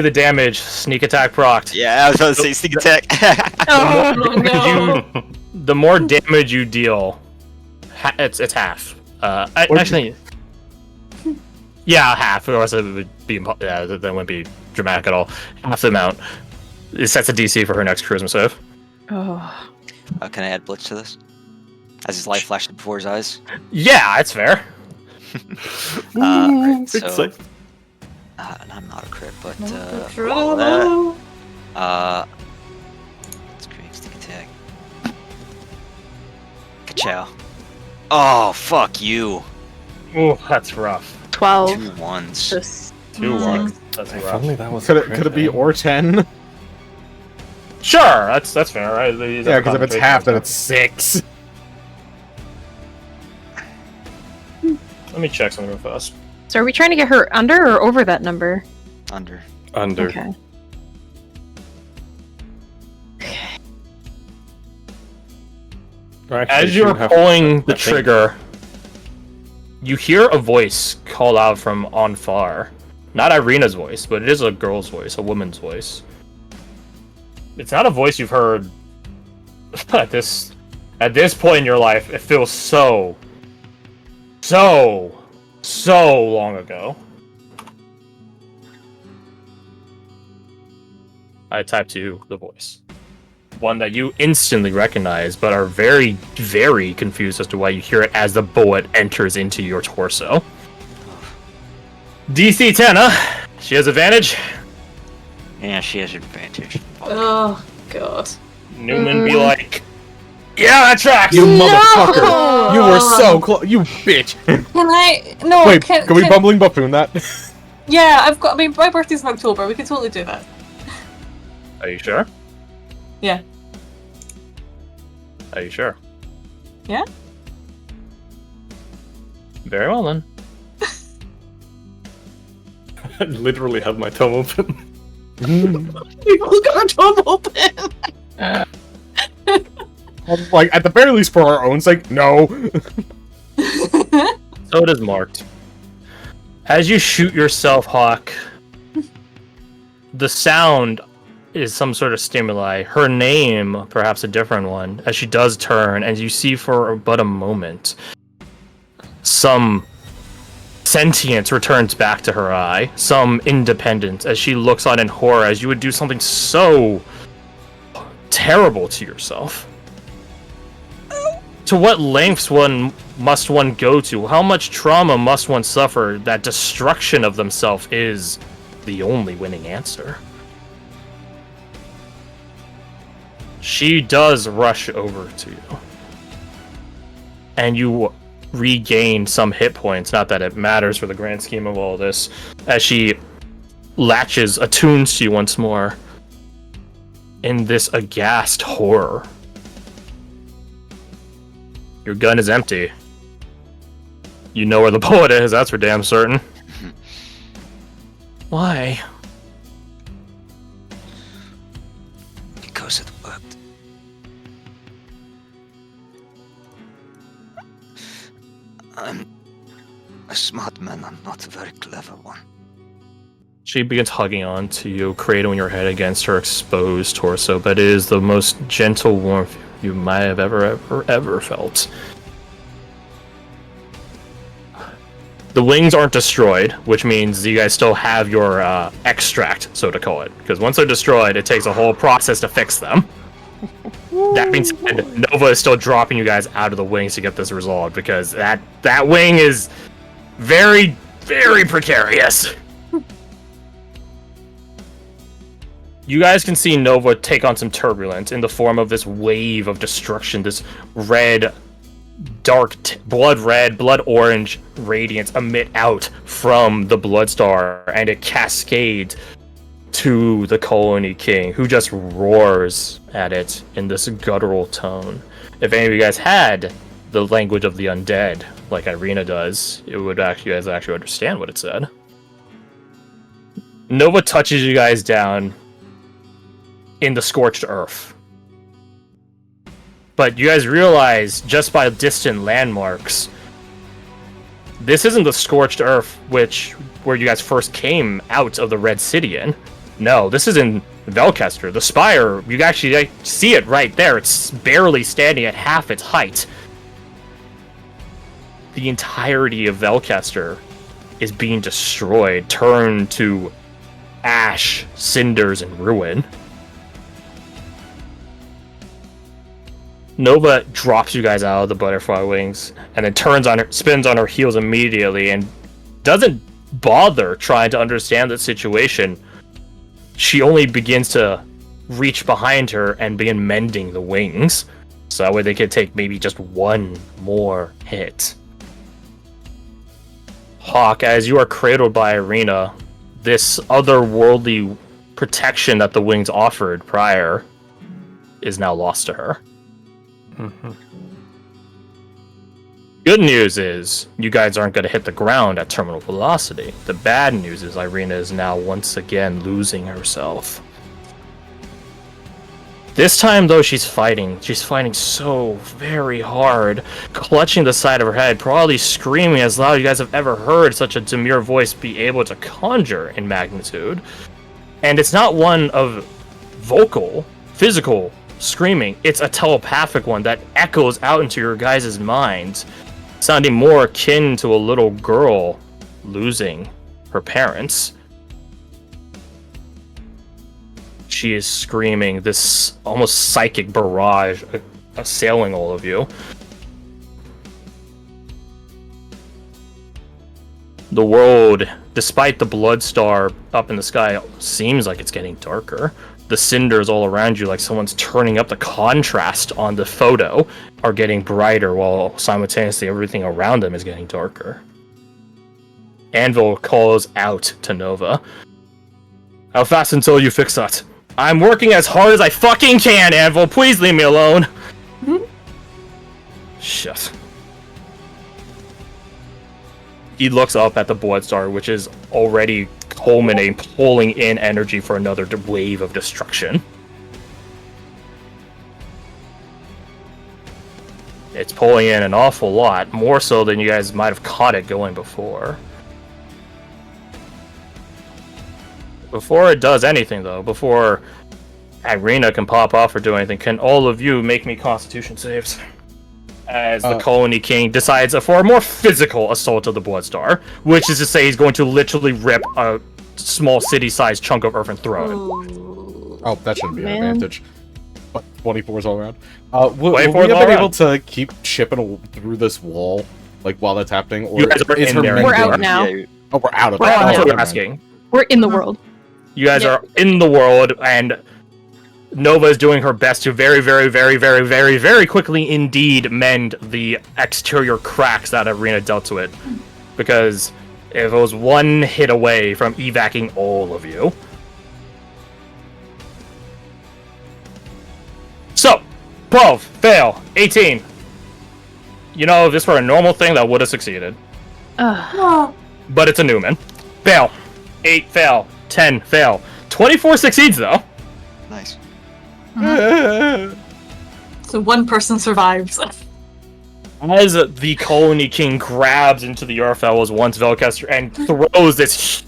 the damage. Sneak attack procced. Yeah, I was about to say sneak attack. Oh no! The more damage you deal, it's half. Actually, yeah, half. Or else it would be that wouldn't be dramatic at all. Half the amount. It sets a DC for her next charisma save. Oh. Can I add Blitz to this? As his light flashed before his eyes. Yeah, that's fair. Right, Big so, save. and I'm not a crit, but Trouble. let's create sneak attack. Ka-chow. Oh, fuck you. Ooh, that's rough. 12. 2 1s. Just 2 1s. That's If rough. only that was. Could it be or 10? Sure, that's fair, right? Yeah, because if it's half, then it's 6. Let me check something real fast. So are we trying to get her under or over that number? Under. Under. Okay. Or actually, As you you're have- pulling the I think- trigger, you hear a voice call out from on far. Not Irina's voice, but it is a girl's voice, a woman's voice. It's not a voice you've heard at this point in your life. It feels so long ago. I typed to the voice. One that you instantly recognize, but are very, very confused as to why you hear it as the bullet enters into your torso. DC 10, huh? She has advantage. Yeah, she has advantage. Oh god. Newman be like, yeah, that tracks! You No! motherfucker! You were so close! You bitch! Can I? No. Wait, can we bumbling buffoon that? Yeah, I've got. I mean, my birthday's in October. We can totally do that. Are you sure? Yeah. Are you sure? Yeah. Very well then. I literally have my tome open. We've got our job open. Like, at the very least, for our own sake, no. So it is marked. As you shoot yourself, Hawk, the sound is some sort of stimuli. Her name, perhaps a different one, as she does turn, and you see for but a moment, some sentience returns back to her eye, some independence, as she looks on in horror, as you would do something so terrible to yourself. To what lengths must one go to? How much trauma must one suffer that destruction of themselves is the only winning answer? She does rush over to you. And you regain some hit points, not that it matters for the grand scheme of all this, as she attunes to you once more in this aghast horror. Your gun is empty. You know where the bullet is, that's for damn certain. Why? Because it worked. I'm a smart man, I'm not a very clever one. She begins hugging on to you, cradling your head against her exposed torso, but it is the most gentle warmth you might have ever felt. The wings aren't destroyed, which means you guys still have your extract, so to call it. Because once they're destroyed, it takes a whole process to fix them. That being said, Nova is still dropping you guys out of the wings to get this resolved, because that wing is very, very precarious. You guys can see Nova take on some turbulence in the form of this wave of destruction, this red, dark, blood red, blood orange radiance emit out from the Bloodstar, and it cascades to the Colony King, who just roars at it in this guttural tone. If any of you guys had the language of the undead, like Irina does, you guys actually understand what it said. Nova touches you guys down in the scorched earth. But you guys realize, just by distant landmarks, this isn't the scorched earth where you guys first came out of the Red City in. No, this is in Velkester. The spire, you actually see it right there. It's barely standing at half its height. The entirety of Velkester is being destroyed, turned to ash, cinders, and ruin. Nova drops you guys out of the butterfly wings and then spins on her heels immediately and doesn't bother trying to understand the situation. She only begins to reach behind her and begin mending the wings so that way they could take maybe just one more hit. Hawk, as you are cradled by Irina, this otherworldly protection that the wings offered prior is now lost to her. Mm-hmm. Good news is, you guys aren't going to hit the ground at terminal velocity. The bad news is Irina is now once again losing herself. This time, though, she's fighting. She's fighting so very hard, clutching the side of her head, probably screaming as loud as you guys have ever heard such a demure voice be able to conjure in magnitude. And it's not one of vocal, physical screaming. It's a telepathic one that echoes out into your guys' minds, sounding more akin to a little girl losing her parents. She is screaming, this almost psychic barrage assailing all of you. The world, despite the blood star up in the sky, seems like it's getting darker. The cinders all around you, like someone's turning up the contrast on the photo, are getting brighter while simultaneously everything around them is getting darker. Anvil calls out to Nova. How fast until you fix that? I'm working as hard as I fucking can, Anvil. Please leave me alone. Mhm. Shit. He looks up at the blood star, which is already culminating, pulling in energy for another wave of destruction. It's pulling in an awful lot, more so than you guys might have caught it going before. Before it does anything, though, before Irina can pop off or do anything, can all of you make me Constitution saves? As the Colony King decides for a more physical assault of the Blood Star, which is to say he's going to literally rip a small city-sized chunk of earth and throw it. Oh, that shouldn't be an Man. advantage. But 24's all around. Will we 24 have all been around. able to keep chipping through this wall, like, while that's happening? Or You guys are is in her there. main We're out game- now. Oh, we're out of We're that. out That's now. what never you're mind. asking. We're in the world. You guys Yeah. are in the world, and Nova is doing her best to very, very, very, very, very, very quickly indeed mend the exterior cracks that Irina dealt to it. Because if it was one hit away from evacuating all of you. So, 12, fail, 18. You know, if this were a normal thing, that would have succeeded. Ugh. Oh, But it's a Newman. Fail. 8, fail. 10, fail. 24 succeeds, though. Nice. so one person survives. As the Colony King grabs into the earth that was once Velkester and throws this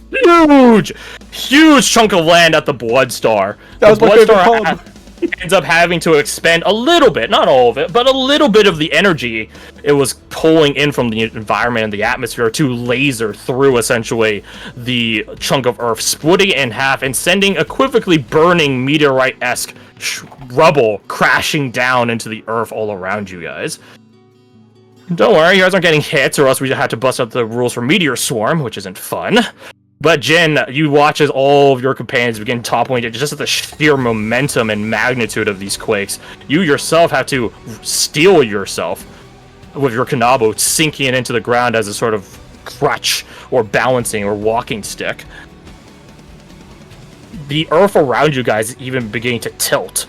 huge chunk of land at the Blood Star. That was the my Blood favorite Star poem. ends up having to expend a little bit, not all of it, but a little bit of the energy it was pulling in from the environment and the atmosphere to laser through essentially the chunk of earth, splitting it in half and sending equivocally burning meteorite-esque rubble crashing down into the earth all around you guys. Don't worry, you guys aren't getting hit, or else we have to bust out the rules for Meteor Swarm, which isn't fun. But Jin, you watch as all of your companions begin toppling just at the sheer momentum and magnitude of these quakes. You yourself have to steel yourself with your Kanabo, sinking it into the ground as a sort of crutch or balancing or walking stick. The earth around you guys is even beginning to tilt,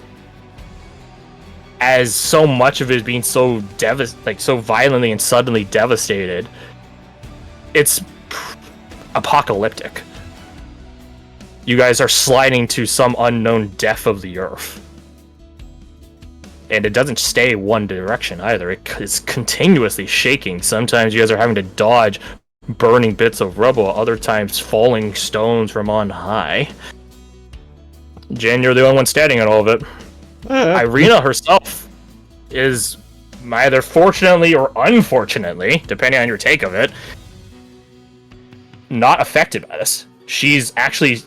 as so much of it is being so so violently and suddenly devastated. It's apocalyptic. You guys are sliding to some unknown depth of the earth. And it doesn't stay one direction either. It is continuously shaking. Sometimes you guys are having to dodge burning bits of rubble, other times falling stones from on high. Jen, you're the only one standing in all of it. Irina herself is either fortunately or unfortunately, depending on your take of it, not affected by this. She's actually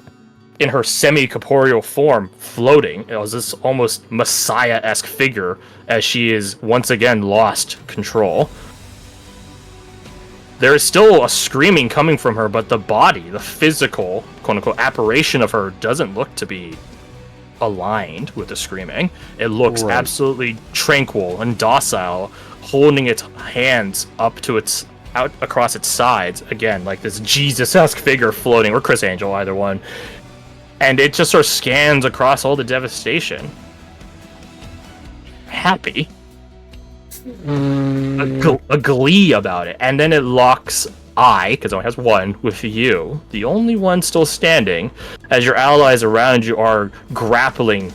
in her semi-corporeal form, floating as this almost messiah-esque figure as she is once again lost control. There is still a screaming coming from her, but the body, the physical, quote-unquote, apparition of her doesn't look to be aligned with the screaming. It looks absolutely tranquil and docile, holding its hands up to its out across its sides, again, like this Jesus-esque figure floating, or Chris Angel, either one. And it just sort of scans across all the devastation. Happy. A glee about it. And then it locks because it only has one, with you, the only one still standing, as your allies around you are grappling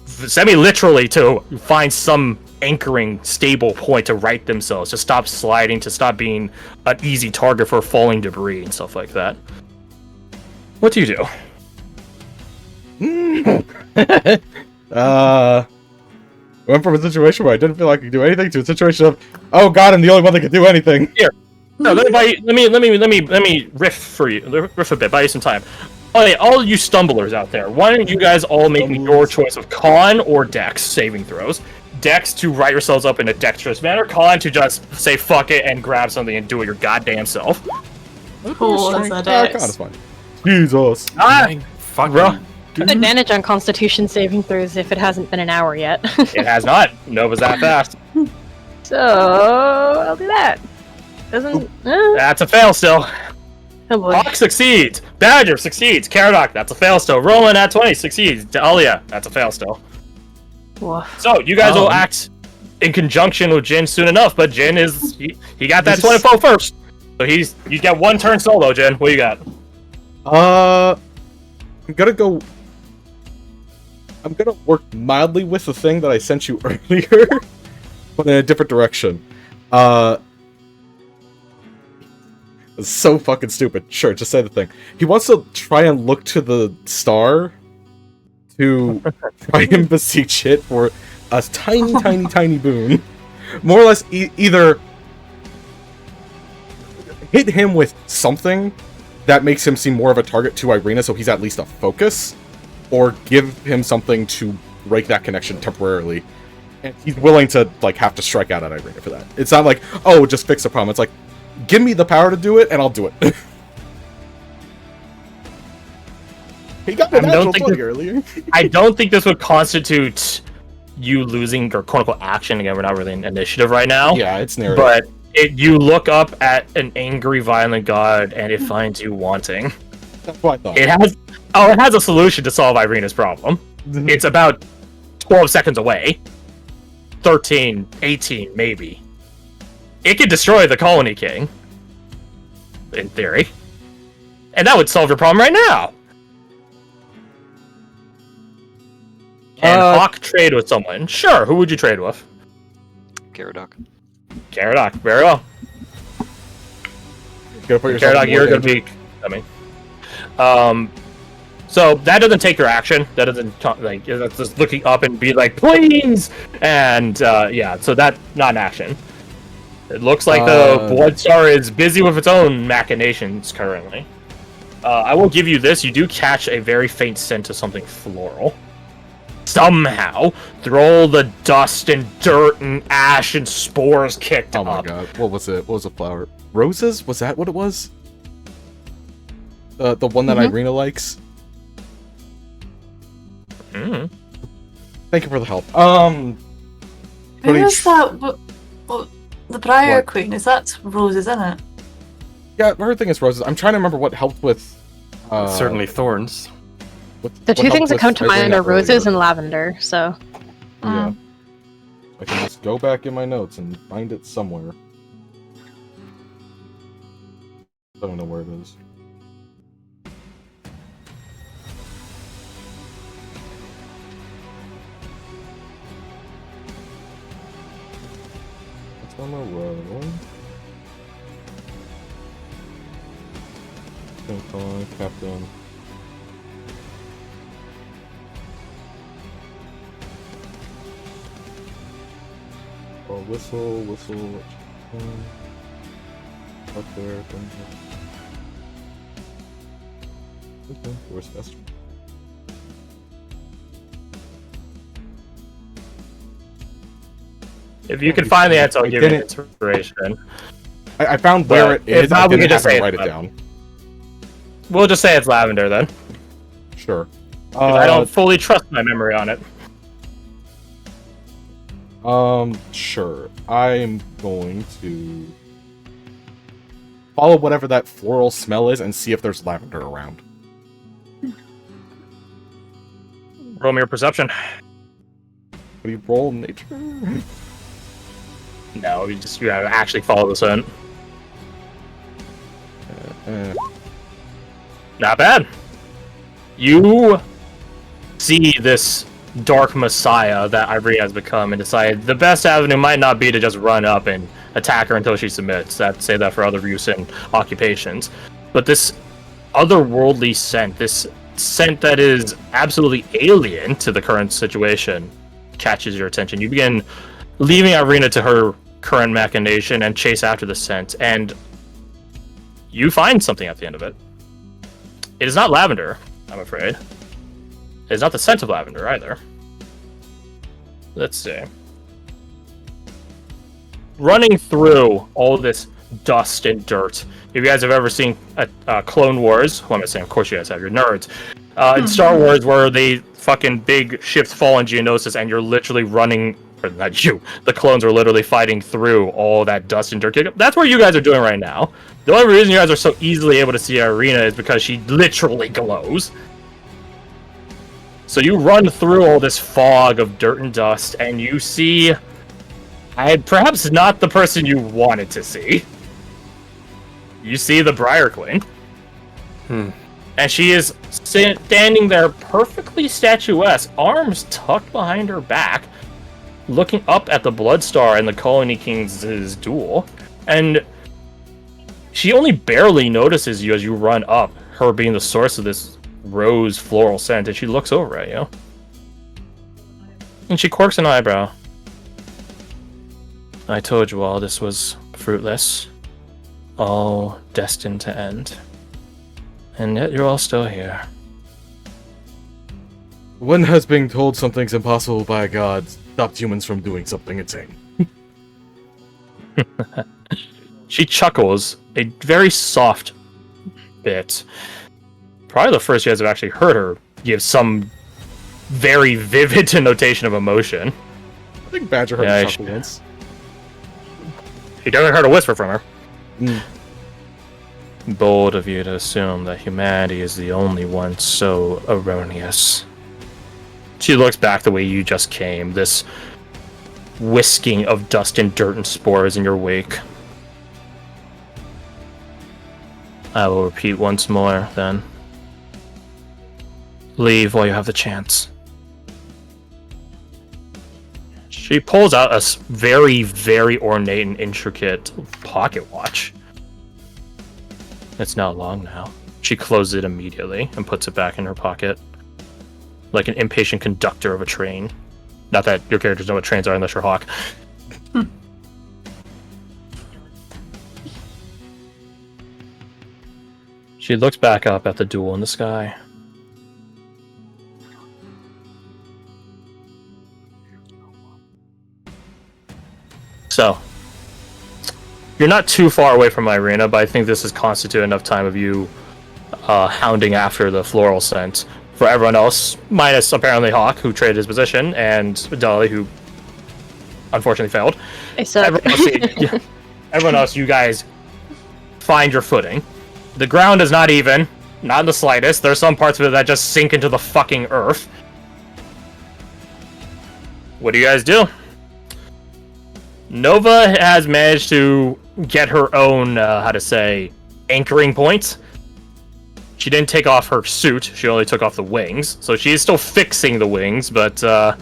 semi-literally to find some anchoring stable point to right themselves, to stop sliding, to stop being an easy target for falling debris and stuff like that. What do you do? Went from a situation where I didn't feel like I could do anything to a situation of, oh god, I'm the only one that can do anything. Here. No, let me riff for you. Riff a bit. Buy you some time. Okay, all you stumblers out there, why don't you guys all make your choice of con or dex saving throws? Dex to write yourselves up in a dexterous manner. Con to just say fuck it and grab something and do it your goddamn self. Cool, that's a dex. Con is fine. Jesus. Fuck, bro. Advantage on Constitution saving throws if it hasn't been an hour yet. It has not. Nova's that fast. So I'll do that. Doesn't. That's a fail still. Oh boy. Hawk succeeds. Badger succeeds. Caradoc, that's a fail still. Roland at 20 succeeds. Dahlia, that's a fail still. Woof. So you guys will act in conjunction with Jin soon enough, but Jin is he got that 24 first. So you get one turn solo, Jin. What you got? I'm gonna work mildly with the thing that I sent you earlier, but in a different direction. It's so fucking stupid. Sure, just say the thing. He wants to try and look to the star to try and beseech it for a tiny boon. More or less, either hit him with something that makes him seem more of a target to Irina, so he's at least a focus, or give him something to break that connection temporarily. And he's willing to, like, have to strike out at Irina for that. It's not like, oh, just fix the problem. It's like, give me the power to do it, and I'll do it. He got the natural 20 earlier. I don't think this would constitute you losing your quote-unquote action. Again, we're not really in initiative right now. Yeah, it's narrative. But you look up at an angry, violent god, and it finds you wanting. That's what I thought. It has a solution to solve Irina's problem. It's about 12 seconds away. 13, 18, maybe. It could destroy the Colony King. In theory. And that would solve your problem right now. Can Hawk trade with someone? Sure, who would you trade with? Caradoc. Caradoc, very well. Caradoc, you're gonna be... so that doesn't take your action. That doesn't like that's just looking up and be like, please. And yeah, so that's not an action. It looks like the Blood Star is busy with its own machinations currently. I will give you this: you do catch a very faint scent of something floral. Somehow, through all the dust and dirt and ash and spores kicked up. Oh my god, what was it? What was the flower? Roses? Was that what it was? The one that Irina likes? Thank you for the help. Who is that? What, the Briar Queen? Is that roses, isn't it? Yeah, her thing is roses. I'm trying to remember what helped with... certainly thorns. The two things that come to mind are roses and lavender, so... Yeah. I can just go back in my notes and find it somewhere. I don't know where it is. It's on the road. Captain. Oh, whistle. Up there. Okay, where's Esther? If you can find the answer, I'll give you didn't- inspiration. I found where it if is. not, I we didn't can just have to say write it's it not. down. We'll just say it's lavender then. Sure. 'Cause I don't fully trust my memory on it. Sure. I'm going to follow whatever that floral smell is and see if there's lavender around. Roll me your perception. What do you roll? Nature? No, you gotta actually follow the scent. Not bad. You see this dark messiah that Irene has become and decide the best avenue might not be to just run up and attack her until she submits. Say that for other use and occupations. But this otherworldly scent, this scent that is absolutely alien to the current situation, catches your attention. You begin leaving Irina to her current machination and chase after the scent, and you find something at the end of it. It is not lavender, I'm afraid. It is not the scent of lavender either. Let's see. Running through all this dust and dirt. If you guys have ever seen Clone Wars, well, I'm not saying, of course you guys have, you're nerds. In Star Wars, where they fucking big ships fall on Geonosis and you're literally running, or not you, the clones are literally fighting through all that dust and dirt. That's what you guys are doing right now. The only reason you guys are so easily able to see Irina is because she literally glows. So you run through all this fog of dirt and dust, and you see, perhaps not the person you wanted to see. You see the Briar Queen. And she is standing there perfectly statuesque, arms tucked behind her back, looking up at the Bloodstar and the Colony King's duel. And she only barely notices you as you run up, her being the source of this rose floral scent, and she looks over at you. And she quirks an eyebrow. I told you all this was fruitless. All destined to end. And yet you're all still here. When has being told something's impossible by a god stopped humans from doing something insane? She chuckles a very soft bit. Probably the first you guys have actually heard her give some very vivid denotation of emotion. I think Badger heard Yeah, a chuckle once. You definitely heard a whisper from her. Mm. Bold of you to assume that humanity is the only one so erroneous. She looks back the way you just came, this whisking of dust and dirt and spores in your wake. I will repeat once more, then. Leave while you have the chance. She pulls out a very, very ornate and intricate pocket watch. It's not long now. She closes it immediately and puts it back in her pocket. Like an impatient conductor of a train. Not that your characters know what trains are unless you're Hawk. She looks back up at the duel in the sky. So, you're not too far away from Irina, but I think this has constituted enough time of you hounding after the floral scent. For everyone else, minus apparently Hawk, who traded his position, and Dolly, who unfortunately failed. I suck. Everyone else, you guys find your footing. The ground is not even, not in the slightest. There's some parts of it that just sink into the fucking earth. What do you guys do? Nova has managed to get her own, anchoring point. She didn't take off her suit, she only took off the wings. So she is still fixing the wings, but, the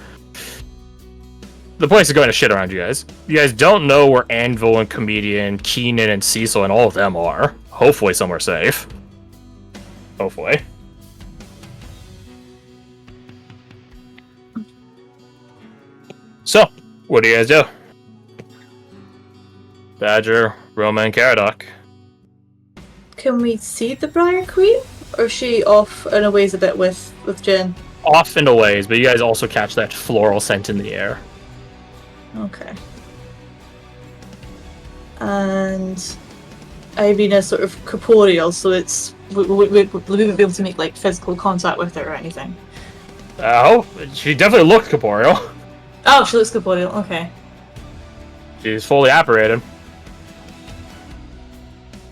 place is going to shit around you guys. You guys don't know where Anvil and Comedian, Keenan and Cecil and all of them are. Hopefully somewhere safe. Hopefully. So, what do you guys do? Badger, Roma, and Caradoc. Can we see the Briar Queen? Or is she off and a ways a bit with Jen? Off and a ways, but you guys also catch that floral scent in the air. Okay. And Irena's sort of corporeal, so it's we won't be able to make like physical contact with her or anything. Oh, she definitely looks corporeal. Oh, she looks corporeal. Okay. She's fully apparated.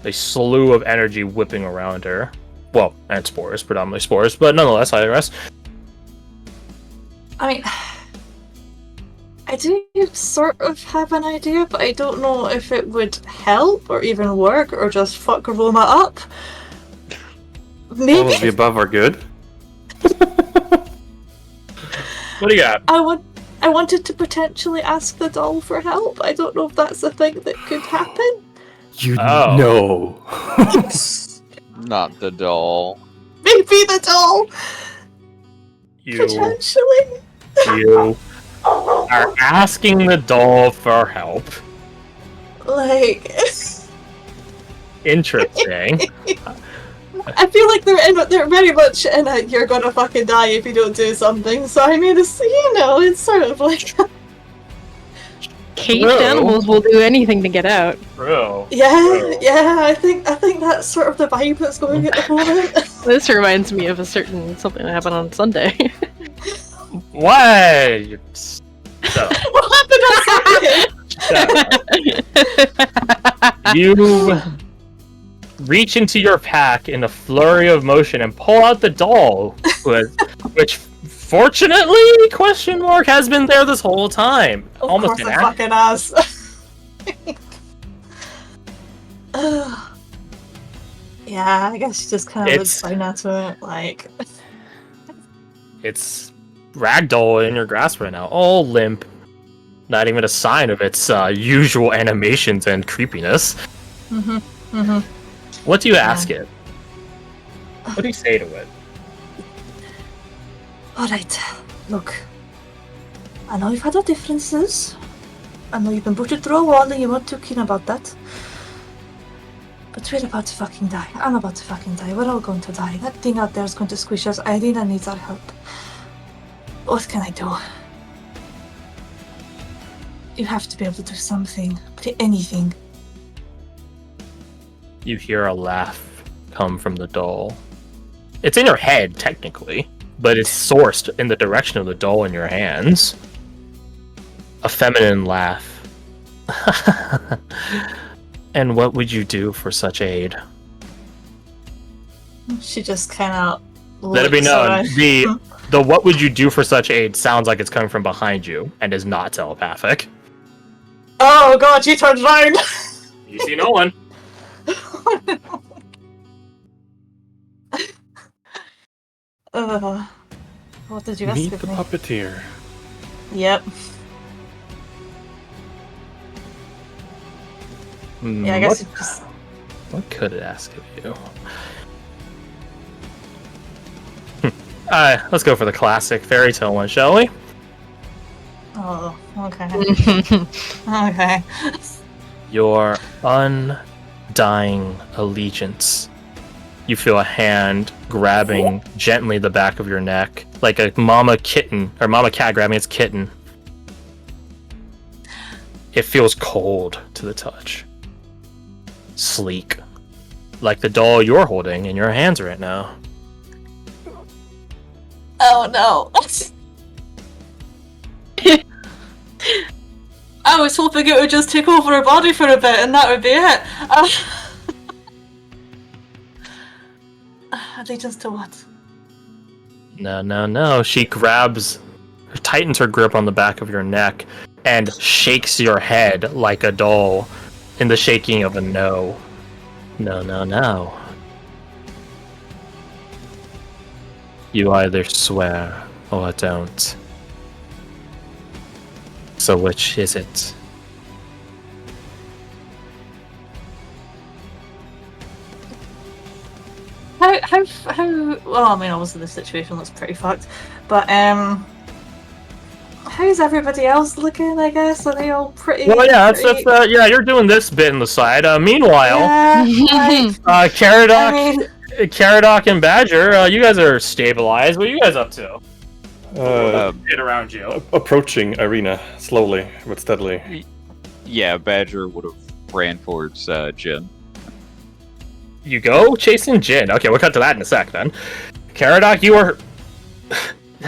A slew of energy whipping around her. Well, and spores, predominantly spores, but nonetheless, I digress. I mean, I do sort of have an idea, but I don't know if it would help or even work or just fuck Roma up. Maybe. All of the above are good. What do you got? I wanted to potentially ask the doll for help. I don't know if that's a thing that could happen. You know. Not the doll. Maybe the doll. You Potentially. are asking the doll for help. Like. Interesting. I feel like they're very much in a you're gonna fucking die if you don't do something. So I mean, it's, it's sort of like. Caged animals will do anything to get out. True. Yeah. I think that's sort of the vibe that's going at the moment. This reminds me of something that happened on Sunday. What? What happened on Sunday? You reach into your pack in a flurry of motion and pull out the doll, which fortunately, has been there this whole time. Of Almost course an I fucking ass. Yeah, I guess she just kind of looks fine to it, like. It's ragdoll in your grasp right now, all limp. Not even a sign of its usual animations and creepiness. What do you ask it? What do you say to it? Alright, look. I know you've had our differences. I know you've been butchered through a wall and you weren't too keen about that. But we're about to fucking die. I'm about to fucking die. We're all going to die. That thing out there is going to squish us. Irina needs our help. What can I do? You have to be able to do something. Anything. You hear a laugh come from the doll. It's in your head, technically, but it's sourced in the direction of the doll in your hands. A feminine laugh. And what would you do for such aid? She just kind of. Let it be known, the what would you do for such aid sounds like it's coming from behind you and is not telepathic. Oh god, she turned around! You see no one. What did you ask Meet of the me? puppeteer. Yep. Yeah, I guess it just. What could it ask of you? Alright, let's go for the classic fairy tale one, shall we? Oh, okay. Okay. Your undying allegiance. You feel a hand grabbing gently the back of your neck, like a mama kitten, or mama cat grabbing its kitten. It feels cold to the touch. Sleek. Like the doll you're holding in your hands right now. Oh no. I was hoping it would just take over her body for a bit and that would be it. Are they just to what? No. She tightens her grip on the back of your neck and shakes your head like a doll in the shaking of a no. No. You either swear or don't. So which is it? How well, I mean obviously the situation looks pretty fucked. But How's everybody else looking, I guess? Are they all pretty... Well, yeah, pretty... yeah, you're doing this bit in the side. Meanwhile, Yeah, right. Caradoc, I mean, Caradoc and Badger, you guys are stabilized. What are you guys up to? Get around you. Approaching Irina slowly but steadily. Yeah, Badger would have ran towards Jin. You go chasing Jin. Okay, we'll cut to that in a sec then. Caradoc, you are...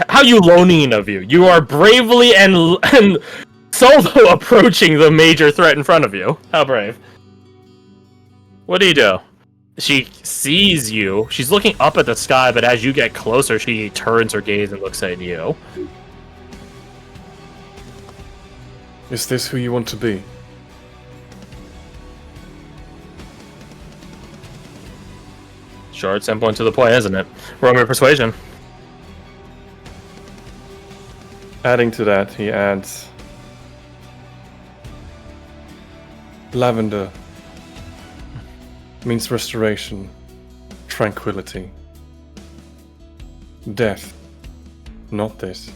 How Eulonian of you. You are bravely and solo approaching the major threat in front of you. How brave. What do you do? She sees you. She's looking up at the sky, but as you get closer, she turns her gaze and looks at you. Is this who you want to be? Short, simple, and to the point, isn't it? Roll me a persuasion. Adding to that, he adds lavender means restoration, tranquility, death, not this.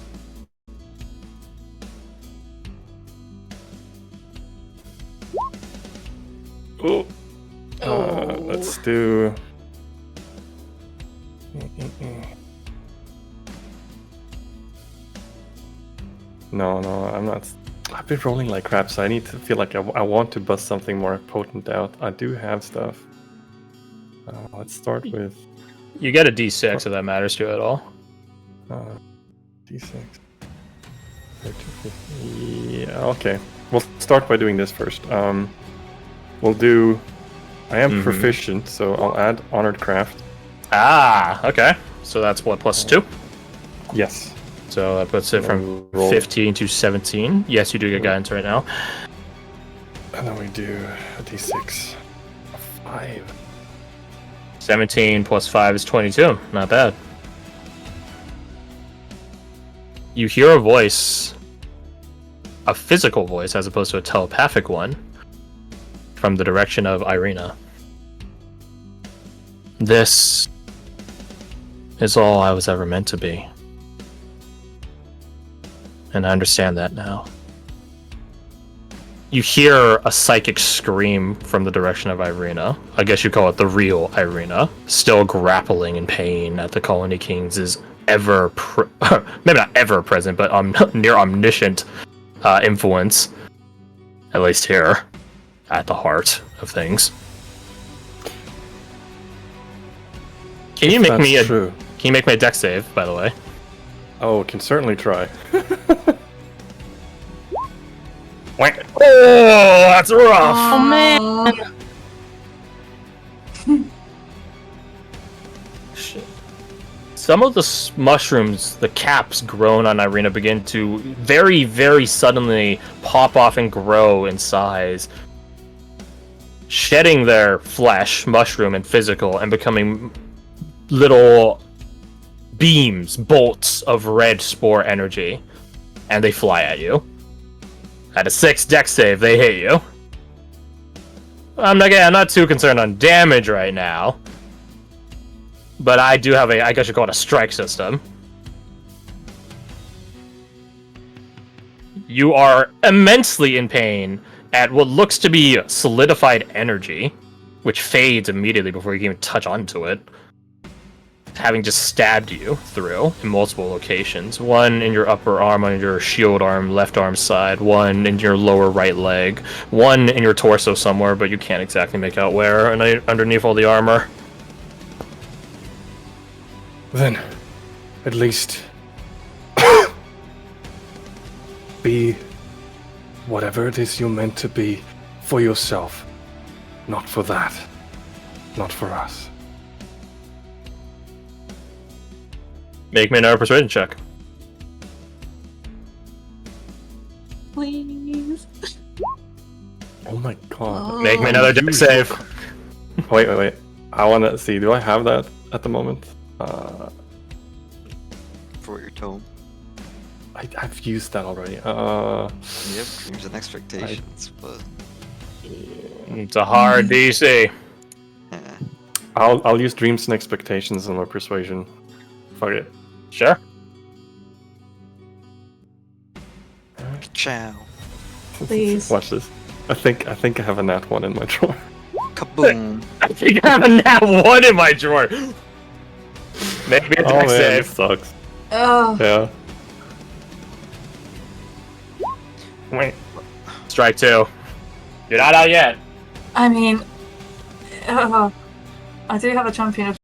Oh. Let's do. No, I'm not. I've been rolling like crap, so I need to feel like I want to bust something more potent out. I do have stuff. Let's start with You get a d6 if that matters to you at all. d6. Yeah, okay. We'll start by doing this first. We'll do. I am proficient, so I'll add Honored Craft. Ah, okay. So that's what, +2? Yes. So that puts it from Roll. 15 to 17. Yes, you do get guidance right now. And then we do a d6. 5. 17 plus 5 is 22. Not bad. You hear a voice, a physical voice as opposed to a telepathic one, from the direction of Irina. This is all I was ever meant to be. And I understand that now. You hear a psychic scream from the direction of Irina. I guess you call it the real Irina. Still grappling in pain at the Colony Kings' maybe not ever present, but near omniscient influence. At least here, at the heart of things. Can you make me a dex save, by the way? Oh, can certainly try. Oh, that's rough. Oh man. Shit. Some of the mushrooms, the caps grown on Irina, begin to very, very suddenly pop off and grow in size, shedding their flesh, mushroom and physical, and becoming little beams, bolts of red spore energy, and they fly at you. At a 6 dex save, they hit you. I'm not too concerned on damage right now, but I do have I guess you call it a strike system. You are immensely in pain at what looks to be solidified energy, which fades immediately before you can even touch onto it, having just stabbed you through in multiple locations. One in your upper arm on your shield arm, left arm side, one in your lower right leg, one in your torso somewhere, but you can't exactly make out where, and underneath all the armor. Then, at least, be whatever it is you're meant to be for yourself. Not for that. Not for us. Make me another persuasion check. please. Oh my god. Make me another dex save. Wait. I want to see. Do I have that at the moment? For your tome. I've used that already. Yep, dreams and expectations, but It's a hard DC. yeah. I'll use dreams and expectations on my persuasion. Fuck it. Sure. Chow. Please. Watch this. I think I have a nat 1 in my drawer. Kaboom. I think I have a nat 1 in my drawer. Maybe it's Oh man, save. this sucks. Oh, Yeah. Wait. Strike 2. You're not out yet. I mean, I do have a champion of